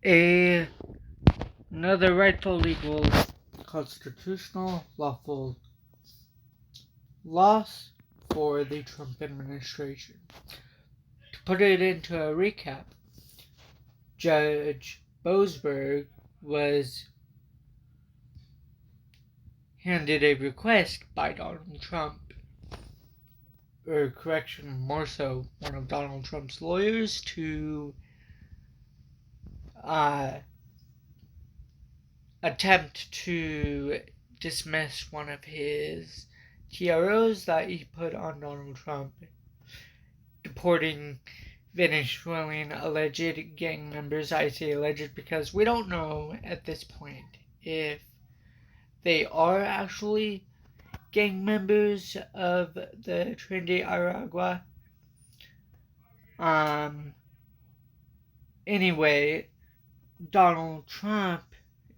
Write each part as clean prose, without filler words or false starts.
Another rightful, legal, constitutional, lawful loss for the Trump administration. To put it into a recap, Judge Boasberg was handed a request by Donald Trump, or correction, more so, one of Donald Trump's lawyers to attempt to dismiss one of his TROs that he put on Donald Trump, deporting Venezuelan alleged gang members. I say alleged because we don't know at this point if they are actually gang members of the Tren de Aragua. Anyway, Donald Trump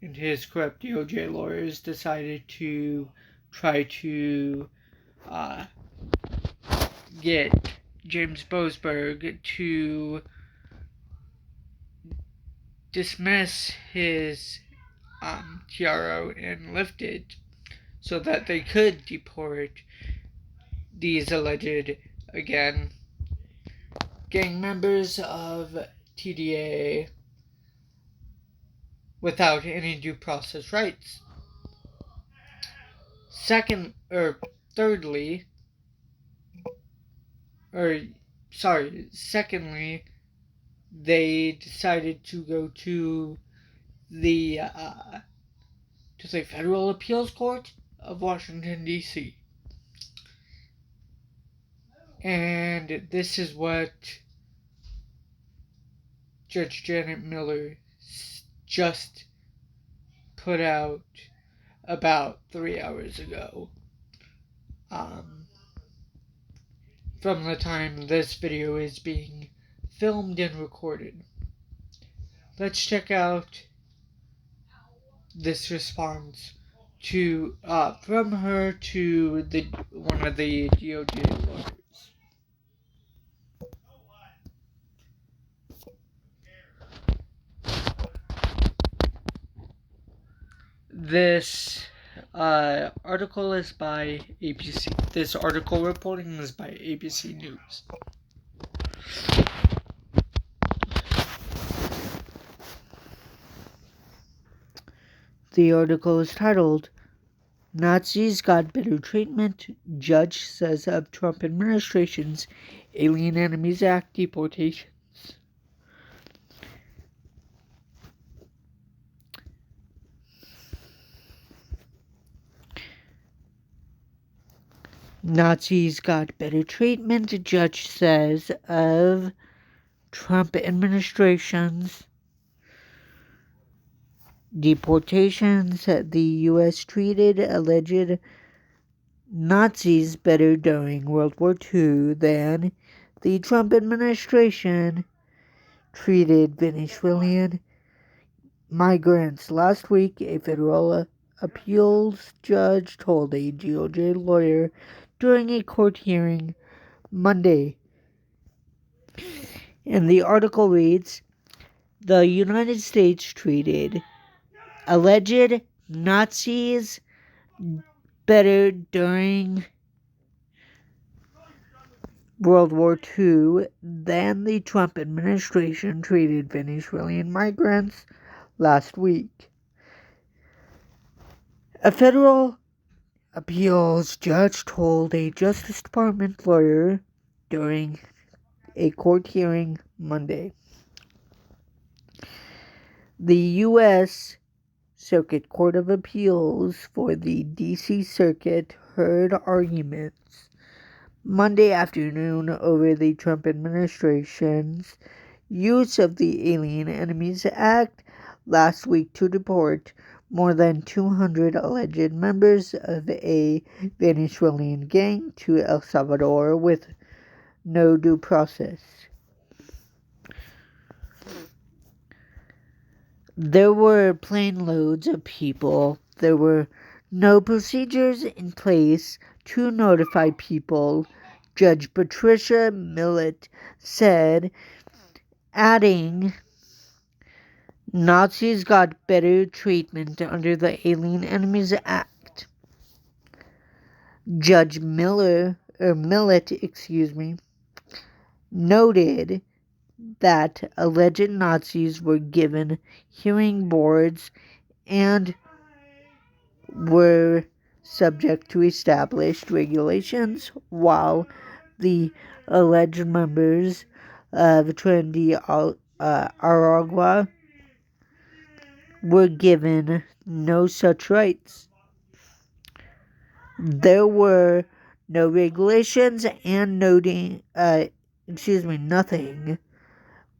and his corrupt DOJ lawyers decided to try to get James Boasberg to dismiss his TRO and lift it so that they could deport these alleged, again, gang members of TDA without any due process rights. Secondly, they decided to go to the Federal Appeals Court of Washington, D.C. And this is what Judge Janet Miller just put out about 3 hours ago. From the time this video is being filmed and recorded. Let's check out this response to from her to one of the DOJ lawyers. This article is by ABC. This article reporting is by ABC News. The article is titled, "Nazis Got Better Treatment, Judge Says of Trump Administration's Alien Enemies Act Deportations." Nazis got better treatment, judge says, of Trump administration's deportations. The U.S. treated alleged Nazis better during World War II than the Trump administration treated Venezuelan migrants. Last week, a federal appeals judge told a DOJ lawyer during a court hearing Monday. And the article reads, "The United States treated alleged Nazis better during World War II than the Trump administration treated Venezuelan migrants last week." A federal appeals judge told a Justice Department lawyer during a court hearing Monday. The U.S. Circuit Court of Appeals for the D.C. Circuit heard arguments Monday afternoon over the Trump administration's use of the Alien Enemies Act last week to deport more than 200 alleged members of a Venezuelan gang to El Salvador with no due process. There were plane loads of people. There were no procedures in place to notify people, Judge Patricia Millet said, adding, Nazis got better treatment under the Alien Enemies Act. Judge Millet, noted that alleged Nazis were given hearing boards and were subject to established regulations, while the alleged members of Trinity Aragua were given no such rights. There were no regulations and nothing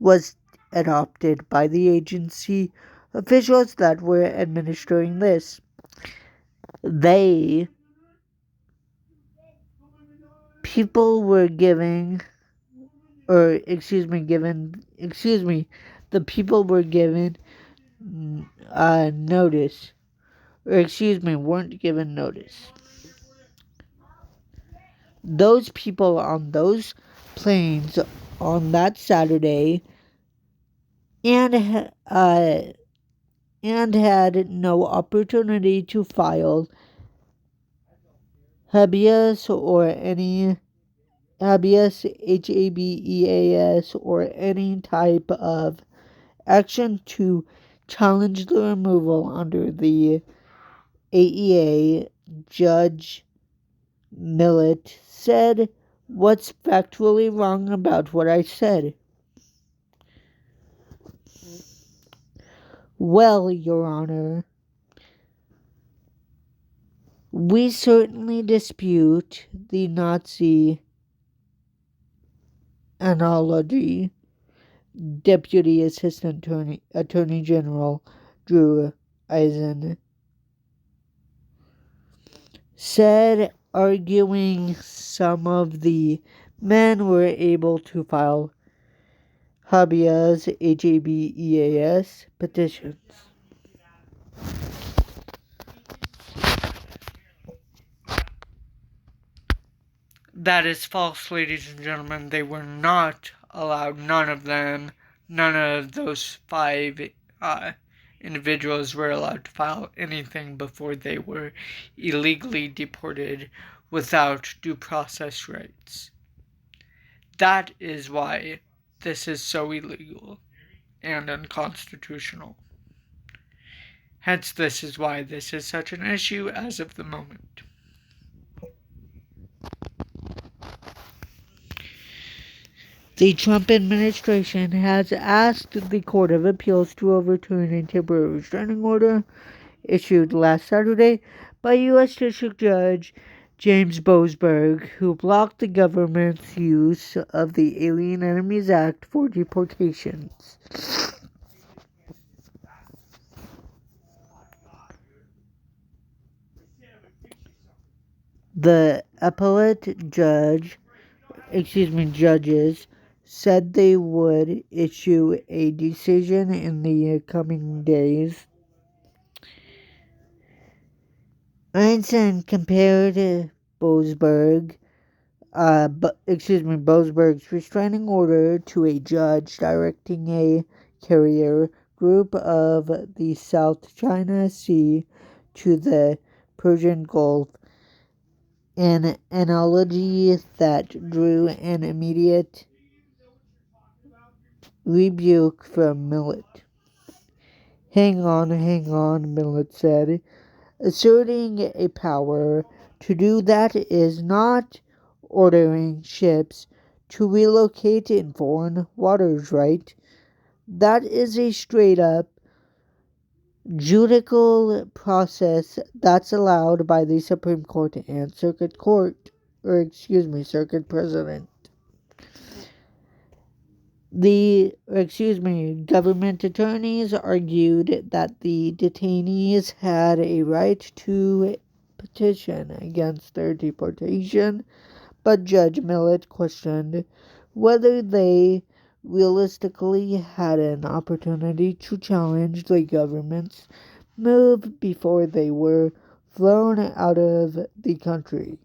was adopted by the agency officials that were administering this. The people were given notice, weren't given notice. Those people on those planes on that Saturday and had no opportunity to file habeas habeas or any type of action to challenge the removal under the AEA. Judge Millet said, "What's factually wrong about what I said?" "Well, Your Honor, we certainly dispute the Nazi analogy," Deputy Assistant Attorney General Drew Eisen said, arguing some of the men were able to file habeas petitions. That is false, ladies and gentlemen. They were not allowed, none of those 5 individuals were allowed to file anything before they were illegally deported without due process rights. That is why this is so illegal and unconstitutional. Hence, this is why this is such an issue as of the moment. The Trump administration has asked the Court of Appeals to overturn a temporary restraining order issued last Saturday by U.S. District Judge Judge Boasberg, who blocked the government's use of the Alien Enemies Act for deportations. The appellate judges said they would issue a decision in the coming days. Einstein compared Boasberg's restraining order to a judge directing a carrier group of the South China Sea to the Persian Gulf, an analogy that drew an immediate rebuke from Millet. Hang on, Millet said. Asserting a power to do that is not ordering ships to relocate in foreign waters, right? That is a straight-up judicial process that's allowed by the Supreme Court and Circuit President. Government attorneys argued that the detainees had a right to petition against their deportation, but Judge Millet questioned whether they realistically had an opportunity to challenge the government's move before they were flown out of the country.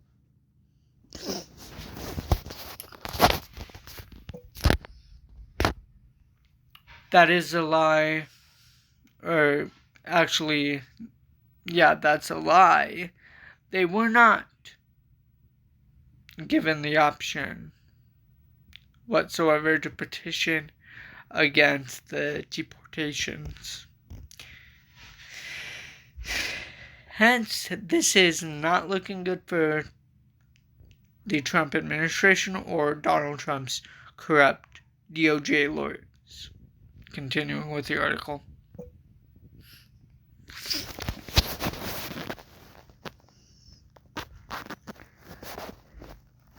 That is a lie. Or actually, yeah, that's a lie. They were not given the option whatsoever to petition against the deportations. Hence, this is not looking good for the Trump administration or Donald Trump's corrupt DOJ lawyers. Continuing with the article.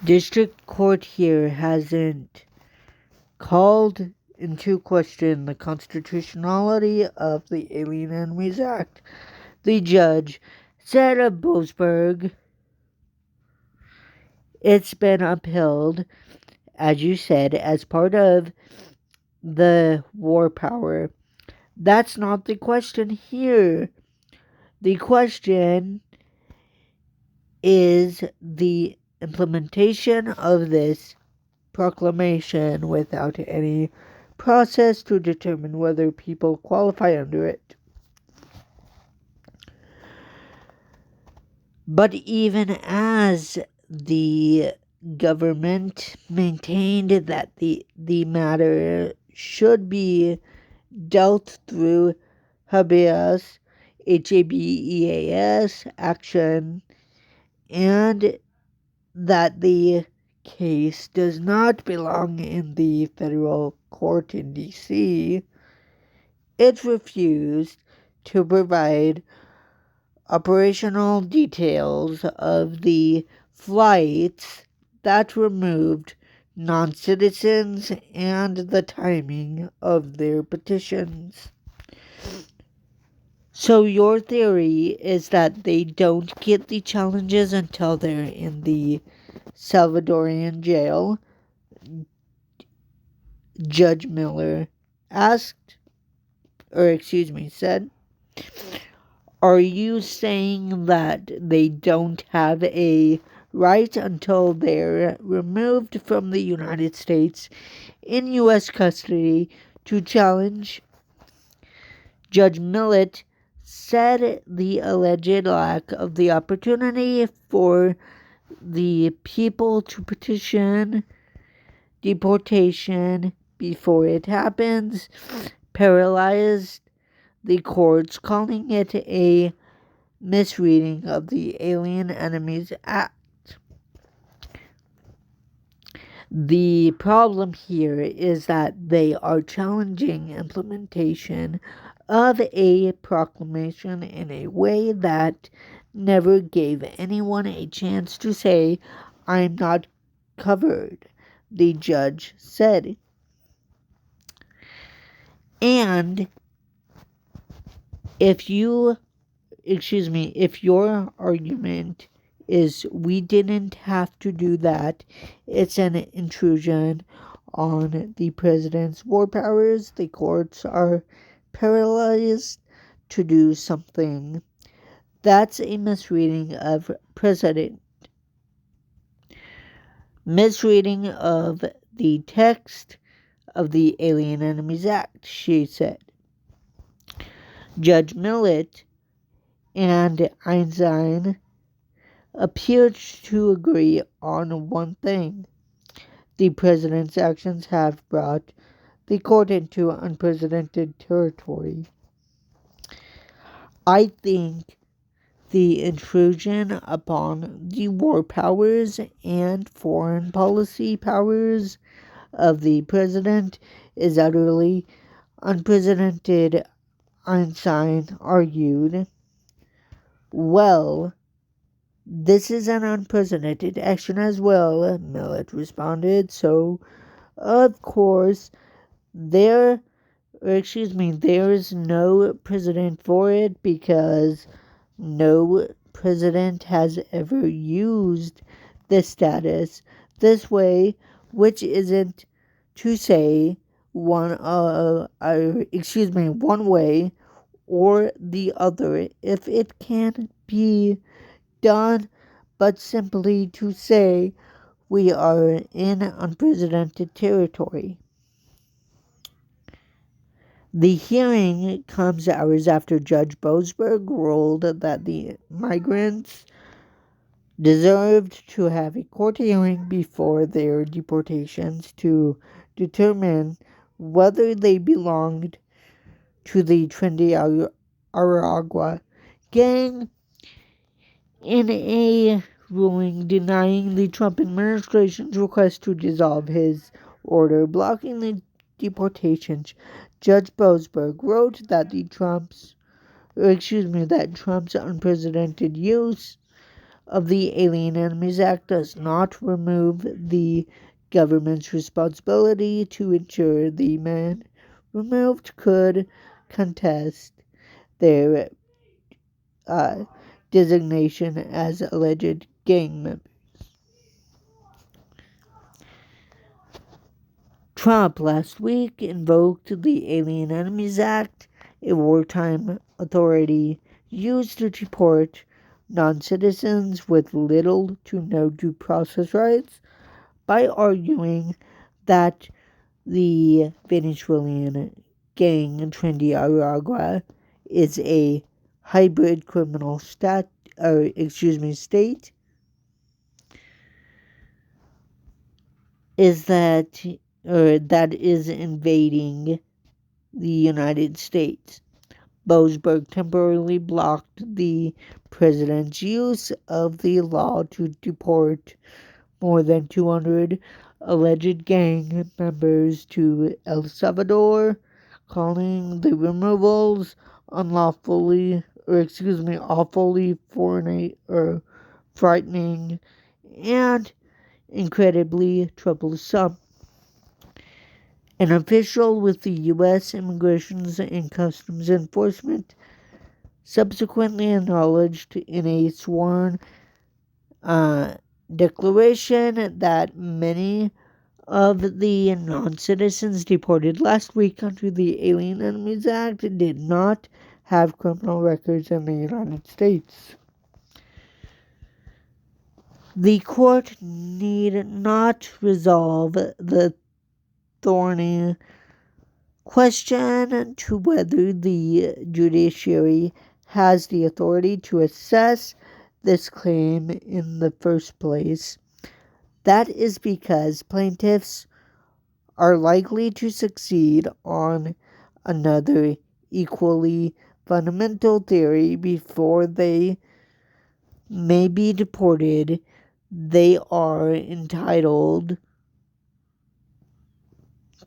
District Court here hasn't called into question the constitutionality of the Alien Enemies Act. The judge said of Boasberg, it's been upheld, as you said, as part of the war power. That's not the question here. The question is the implementation of this proclamation without any process to determine whether people qualify under it. But even as the government maintained that the matter should be dealt through habeas, HABEAS action, and that the case does not belong in the federal court in D.C., it refused to provide operational details of the flights that removed non-citizens and the timing of their petitions. So your theory is that they don't get the challenges until they're in the Salvadorian jail? Judge Miller said. Are you saying that they don't have a right until they're removed from the United States in U.S. custody to challenge? Judge Millet said the alleged lack of the opportunity for the people to petition deportation before it happens paralyzed the courts, calling it a misreading of the Alien Enemies Act. The problem here is that they are challenging implementation of a proclamation in a way that never gave anyone a chance to say, I'm not covered, the judge said. And if your argument is we didn't have to do that, it's an intrusion on the president's war powers, the courts are paralyzed to do something, that's a misreading of misreading of the text of the Alien Enemies Act, she said. Judge Millet and Einstein appeared to agree on one thing. The president's actions have brought the court into unprecedented territory. I think the intrusion upon the war powers and foreign policy powers of the president is utterly unprecedented, Einstein argued. Well, this is an unprecedented action as well, Millet responded. So, of course, there is no precedent for it because no president has ever used this status this way, which isn't to say one way or the other if it can be done, but simply to say we are in unprecedented territory. The hearing comes hours after Judge Boasberg ruled that the migrants deserved to have a court hearing before their deportations to determine whether they belonged to the Trinity Aragua gang. In a ruling denying the Trump administration's request to dissolve his order blocking the deportations, Judge Boasberg wrote that that Trump's unprecedented use of the Alien Enemies Act does not remove the government's responsibility to ensure the men removed could contest their uh, designation as alleged gang members. Trump last week invoked the Alien Enemies Act, a wartime authority used to deport non-citizens with little to no due process rights, by arguing that the Venezuelan gang Trinity Aragua is a hybrid criminal state, is that that is invading the United States. Boasberg temporarily blocked the president's use of the law to deport more than 200 alleged gang members to El Salvador, calling the removals awfully foreign or frightening and incredibly troublesome. An official with the U.S. Immigration and Customs Enforcement subsequently acknowledged in a sworn declaration that many of the non-citizens deported last week under the Alien Enemies Act did not have criminal records in the United States. The court need not resolve the thorny question to whether the judiciary has the authority to assess this claim in the first place. That is because plaintiffs are likely to succeed on another equally fundamental theory before they may be deported. They are entitled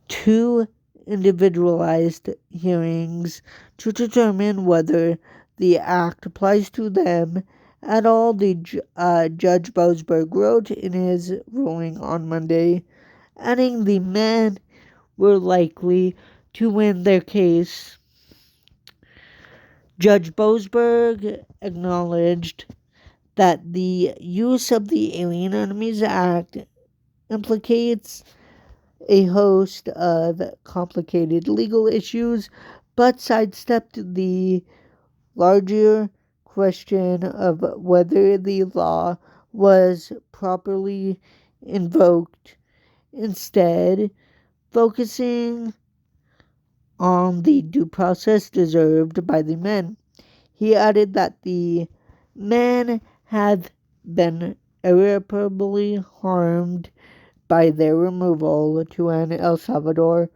to individualized hearings to determine whether the act applies to them at all, Judge Boasberg wrote in his ruling on Monday, adding the men were likely to win their case. Judge Boasberg acknowledged that the use of the Alien Enemies Act implicates a host of complicated legal issues, but sidestepped the larger question of whether the law was properly invoked, instead focusing on the due process deserved by the men. He added that the men have been irreparably harmed by their removal to an El Salvadorian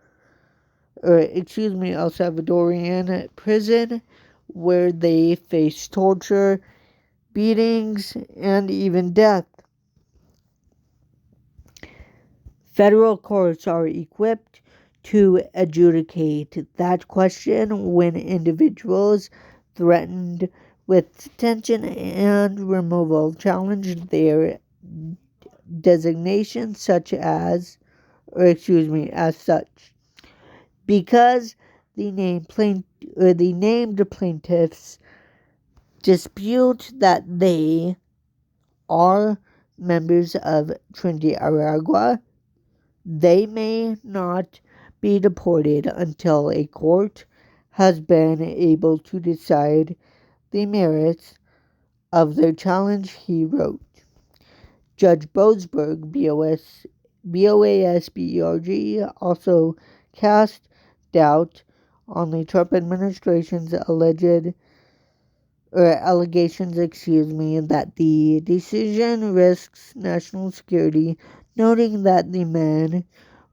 prison where they face torture, beatings, and even death. Federal courts are equipped to adjudicate that question when individuals threatened with detention and removal challenge their designation as such. Because the named plaintiffs dispute that they are members of Trinity Aragua, they may not be deported until a court has been able to decide the merits of their challenge, he wrote. Judge Boasberg, BOASBERG, also cast doubt on the Trump administration's allegations, that the decision risks national security, noting that the man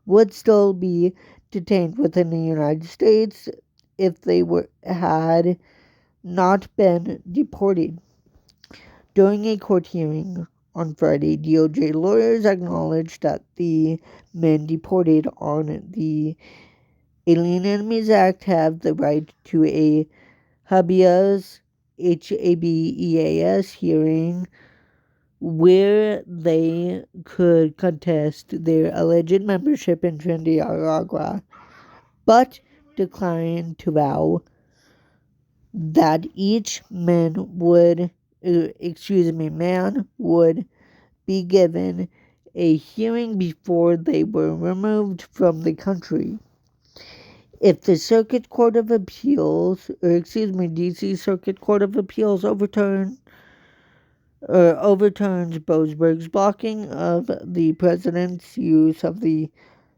would still be detained within the United States if they had not been deported. During a court hearing on Friday, DOJ lawyers acknowledged that the men deported on the Alien Enemies Act have the right to a habeas hearing where they could contest their alleged membership in Nicaragua, but declined to vow that each man would be given a hearing before they were removed from the country. If the Circuit Court of Appeals, DC Circuit Court of Appeals overturns Boasberg's blocking of the president's use of the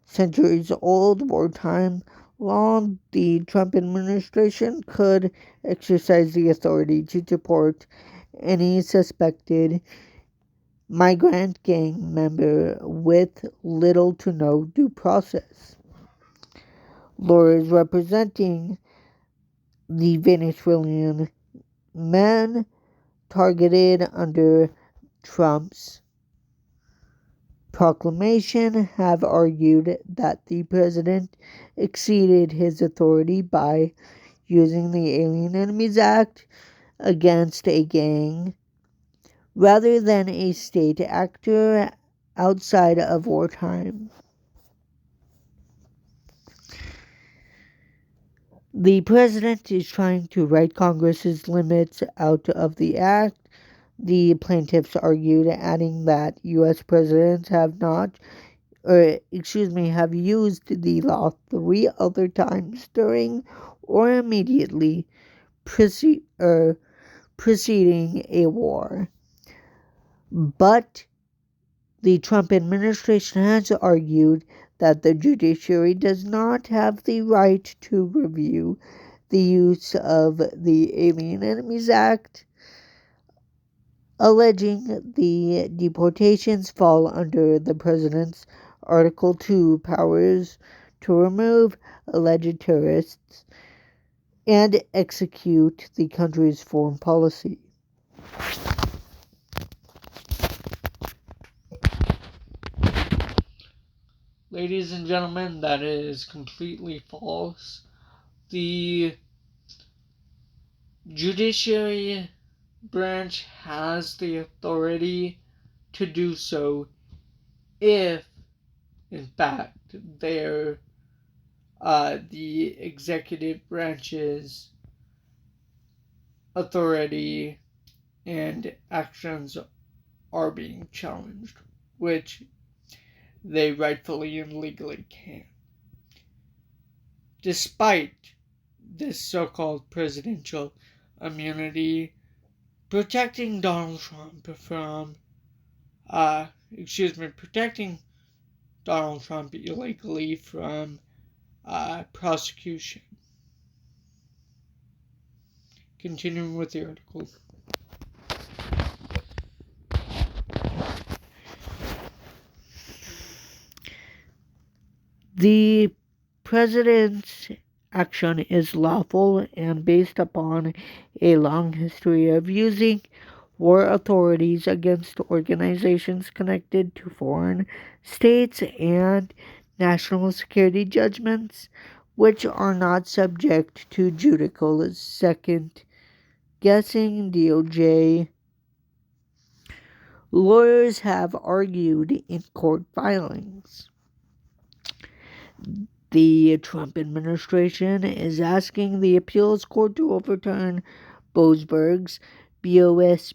centuries-old wartime law, the Trump administration could exercise the authority to deport any suspected migrant gang member with little to no due process. Lawyers representing the Venezuelan men targeted under Trump's proclamation have argued that the president exceeded his authority by using the Alien Enemies Act against a gang rather than a state actor outside of wartime. The president is trying to write Congress's limits out of the act, the plaintiffs argued, adding that U.S. presidents have used the law 3 other times during or immediately preceding a war. But the Trump administration has argued that the judiciary does not have the right to review the use of the Alien Enemies Act, alleging the deportations fall under the president's Article 2 powers to remove alleged terrorists and execute the country's foreign policy. Ladies and gentlemen, that is completely false. The judiciary branch has the authority to do so if, in fact, they're the executive branch's authority and actions are being challenged, which they rightfully and legally can. Despite this so-called presidential immunity protecting Donald Trump from protecting Donald Trump illegally from prosecution. Continuing with the article. The president's action is lawful and based upon a long history of using war authorities against organizations connected to foreign states and national security judgments, which are not subject to judicial second guessing. DOJ lawyers have argued in court filings. The Trump administration is asking the appeals court to overturn Boasberg's BOASBERG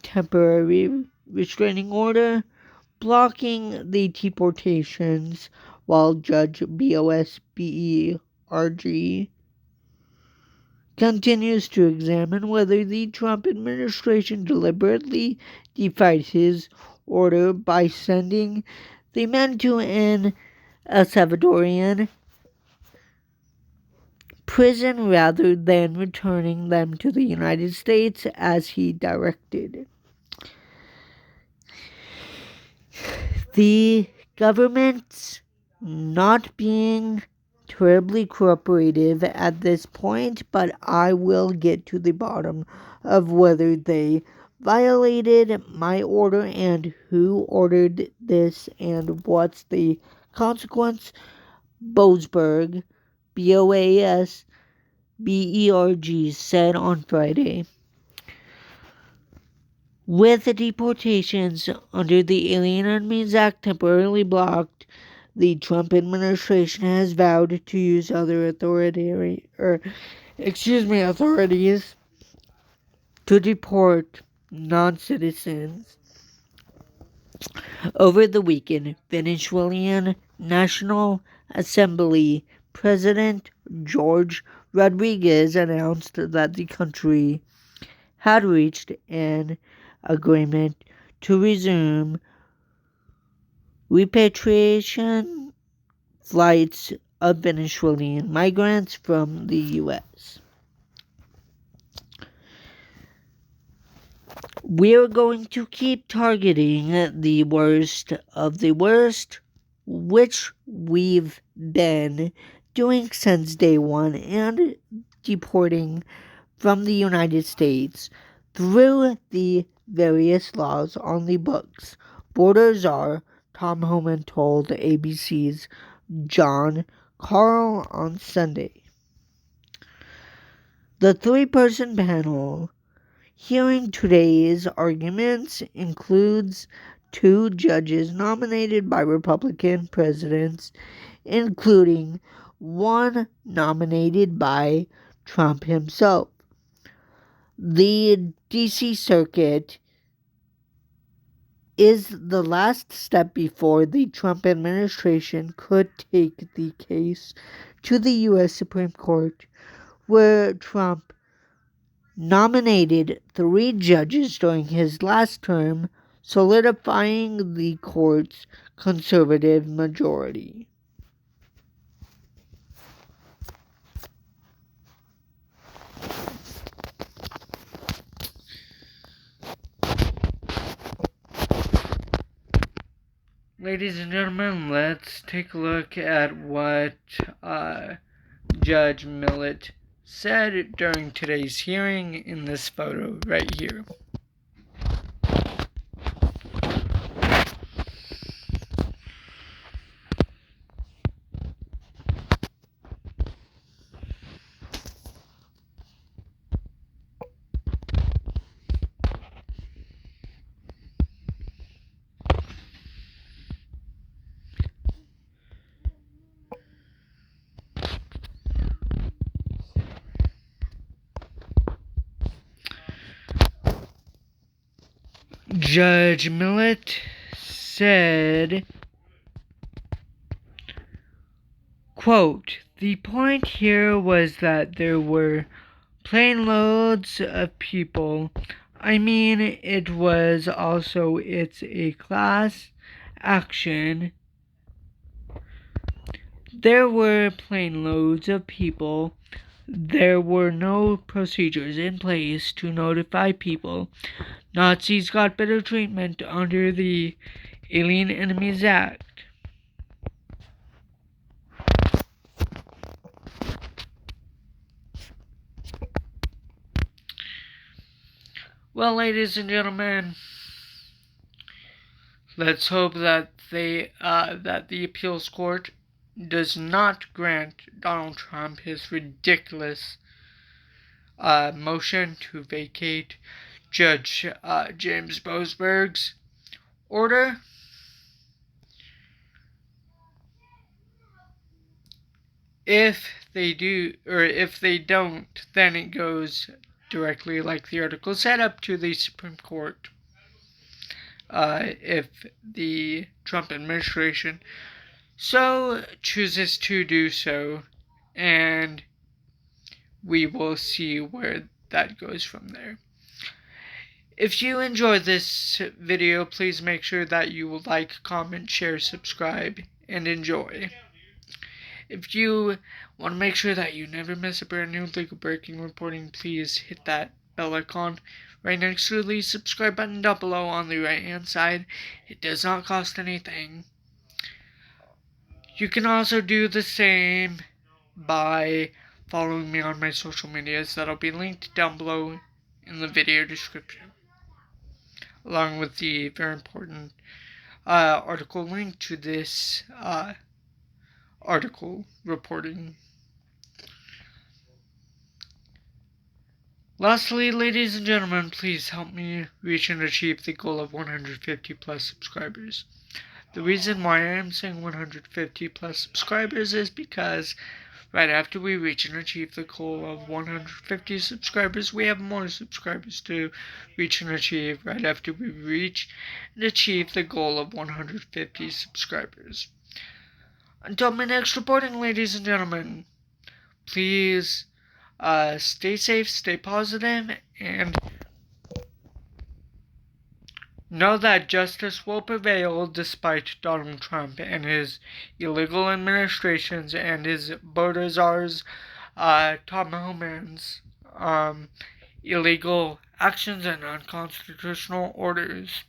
temporary restraining order blocking the deportations, while Judge Boasberg continues to examine whether the Trump administration deliberately defied his order by sending the men to an El Salvadorian prison rather than returning them to the United States as he directed. The government's not being terribly cooperative at this point, but I will get to the bottom of whether they violated my order and who ordered this and what's the consequence. Boasberg, Boasberg, said on Friday. With the deportations under the Alien Enemies Act temporarily blocked, the Trump administration has vowed to use other authorities to deport non-citizens. Over the weekend, Venezuelan National Assembly President George Rodriguez announced that the country had reached an agreement to resume repatriation flights of Venezuelan migrants from the U.S. We're going to keep targeting the worst of the worst, which we've been doing since day one, and deporting from the United States through the various laws on the books. Border czar Tom Homan told ABC's John Carl on Sunday. The three-person panel hearing today's arguments includes two judges nominated by Republican presidents, including one nominated by Trump himself. The D.C. Circuit is the last step before the Trump administration could take the case to the U.S. Supreme Court, where Trump nominated 3 judges during his last term, solidifying the court's conservative majority. Ladies and gentlemen, let's take a look at what Judge Millet said during today's hearing in this photo right here. Judge Millet said, quote, "The point here was that there were plane loads of people. I mean, it's a class action. There were plane loads of people. There were no procedures in place to notify people. Nazis got better treatment under the Alien Enemies Act." Well, ladies and gentlemen, let's hope that the appeals court does not grant Donald Trump his ridiculous motion to vacate Judge James Boasberg's order. If they do, or if they don't, then it goes directly, like the article said, up to the Supreme Court. If the Trump administration so chooses to do so, and we will see where that goes from there. If you enjoyed this video, please make sure that you like, comment, share, subscribe, and enjoy. If you want to make sure that you never miss a brand new legal breaking reporting, please hit that bell icon right next to the subscribe button down below on the right hand side. It does not cost anything. You can also do the same by following me on my social medias that'll be linked down below in the video description, along with the very important article link to this article reporting. Lastly, ladies and gentlemen, please help me reach and achieve the goal of 150 plus subscribers. The reason why I am saying 150 plus subscribers is because right after we reach and achieve the goal of 150 subscribers, we have more subscribers to reach and achieve right after we reach and achieve the goal of 150 subscribers. Until my next reporting, ladies and gentlemen, please stay safe, stay positive, and know that justice will prevail despite Donald Trump and his illegal administrations and his Bordazar's Tom Homan's illegal actions and unconstitutional orders.